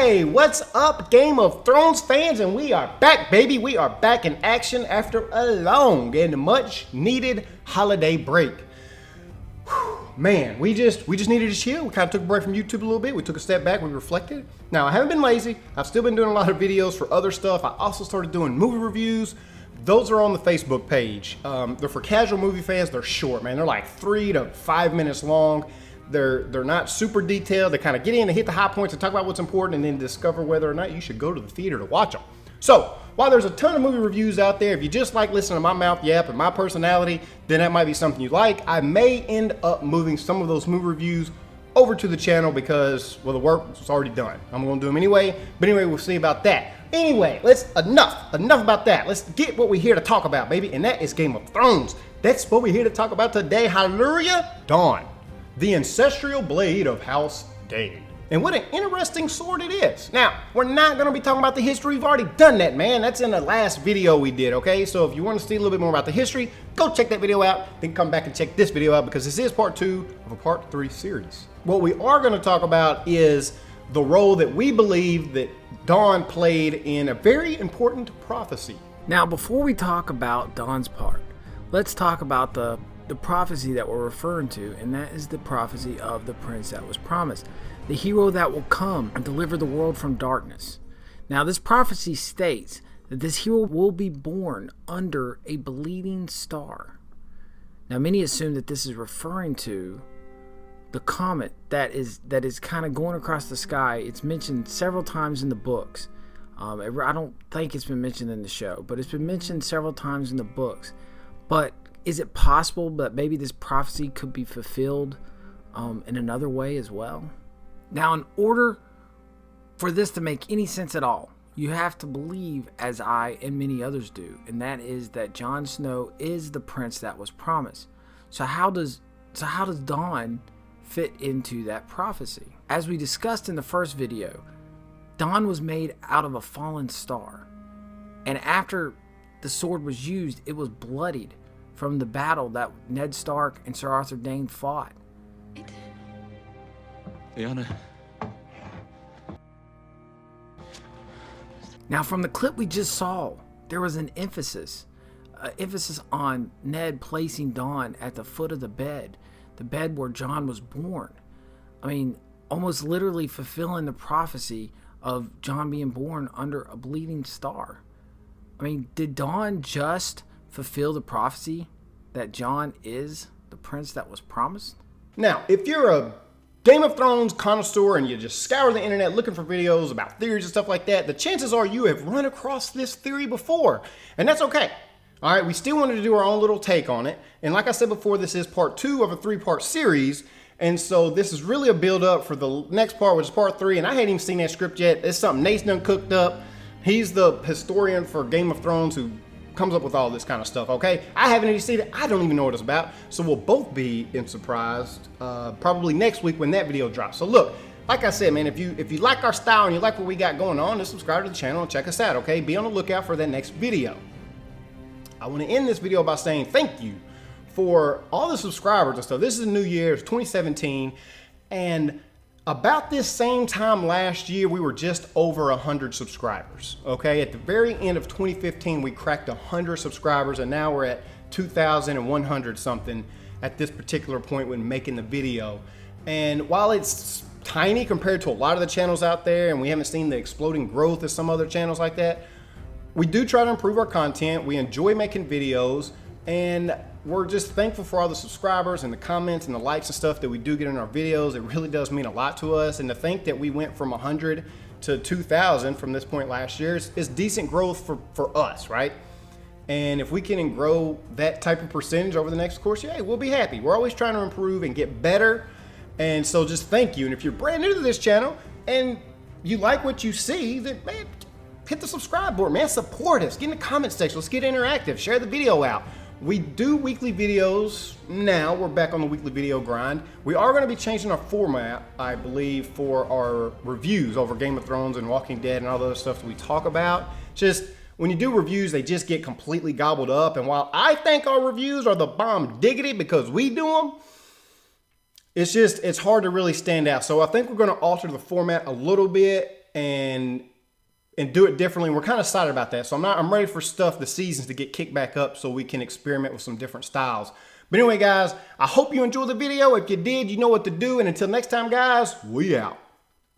Hey, what's up, Game of Thrones fans? And we are back, baby. We are back in action after a long and much needed holiday break. Whew, man, we just needed to chill. We kind of took a break from YouTube a little bit. We took a step back. We reflected. Now, I haven't been lazy. I've still been doing a lot of videos for other stuff. I also started doing movie reviews. Those are on the Facebook page. They're for casual movie fans. They're short, man. They're like 3 to 5 minutes long. They're not super detailed. They kind of get in and hit the high points and talk about what's important and then discover whether or not you should go to the theater to watch them. So while there's a ton of movie reviews out there, if you just like listening to my mouth yap and my personality, then that might be something you like. I may end up moving some of those movie reviews over to the channel because, well, the work was already done. I'm going to do them anyway. But anyway, we'll see about that. Anyway, enough about that. Let's get what we're here to talk about, baby. And that is Game of Thrones. That's what we're here to talk about today. Hallelujah. Dawn. The ancestral blade of House Dayne. And what an interesting sword it is. Now, we're not going to be talking about the history. We've already done that, man. That's in the last video we did, okay? So if you want to see a little bit more about the history, go check that video out. Then come back and check this video out because this is part 2 of a part 3 series. What we are going to talk about is the role that we believe that Dawn played in a very important prophecy. Now, before we talk about Dawn's part, let's talk about the prophecy that we're referring to, and that is the prophecy of the prince that was promised, the hero that will come and deliver the world from darkness. Now, this prophecy states that this hero will be born under a bleeding star. Now, many assume that this is referring to the comet that is kind of going across the sky. It's mentioned several times in the books. I don't think it's been mentioned in the show, but it's been mentioned several times in the books. But is it possible that maybe this prophecy could be fulfilled in another way as well? Now, in order for this to make any sense at all, you have to believe, as I and many others do, and that is that Jon Snow is the prince that was promised. So how does Dawn fit into that prophecy? As we discussed in the first video, Dawn was made out of a fallen star, and after the sword was used, it was bloodied from the battle that Ned Stark and Sir Arthur Dayne fought. Lyanna. Now, from the clip we just saw, there was an emphasis on Ned placing Dawn at the foot of the bed where Jon was born. I mean, almost literally fulfilling the prophecy of Jon being born under a bleeding star. I mean, did Dawn just fulfill the prophecy that Jon is the prince that was promised? Now, if you're a Game of Thrones connoisseur and you just scour the internet looking for videos about theories and stuff like that, the chances are you have run across this theory before, and that's okay. All right, we still wanted to do our own little take on it, and like I said before, this is part 2 of a 3-part series, and so this is really a build-up for the next part, which is part 3, and I hadn't even seen that script yet. It's something Nate's done cooked up. He's the historian for Game of Thrones who comes up with all this kind of stuff, okay? I haven't even seen it. I don't even know what it's about. So we'll both be surprised probably next week when that video drops. So look, like I said, man, if you like our style and you like what we got going on, just subscribe to the channel and check us out, okay? Be on the lookout for that next video. I want to end this video by saying thank you for all the subscribers and stuff. This is a new year. It's 2017, and about this same time last year, we were just over 100 subscribers, okay? At the very end of 2015, we cracked 100 subscribers, and now we're at 2,100 something at this particular point when making the video. And while it's tiny compared to a lot of the channels out there, and we haven't seen the exploding growth of some other channels like that, we do try to improve our content. We enjoy making videos, and we're just thankful for all the subscribers and the comments and the likes and stuff that we do get in our videos. It really does mean a lot to us. And to think that we went from 100 to 2,000 from this point last year is decent growth for us, right? And if we can grow that type of percentage over the next course, yeah, we'll be happy. We're always trying to improve and get better. And so just thank you. And if you're brand new to this channel and you like what you see, then man, hit the subscribe button, man. Support us. Get in the comment section. Let's get interactive. Share the video out. We do weekly videos now. We're back on the weekly video grind. We are going to be changing our format, I believe, for our reviews over Game of Thrones and Walking Dead and all the other stuff that we talk about. Just when you do reviews, they just get completely gobbled up. And while I think our reviews are the bomb diggity because we do them, it's hard to really stand out. So I think we're going to alter the format a little bit and do it differently. We're kind of excited about that. So I'm ready for the seasons to get kicked back up so we can experiment with some different styles. But anyway, guys, I hope you enjoyed the video. If you did, you know what to do. And until next time, guys, we out.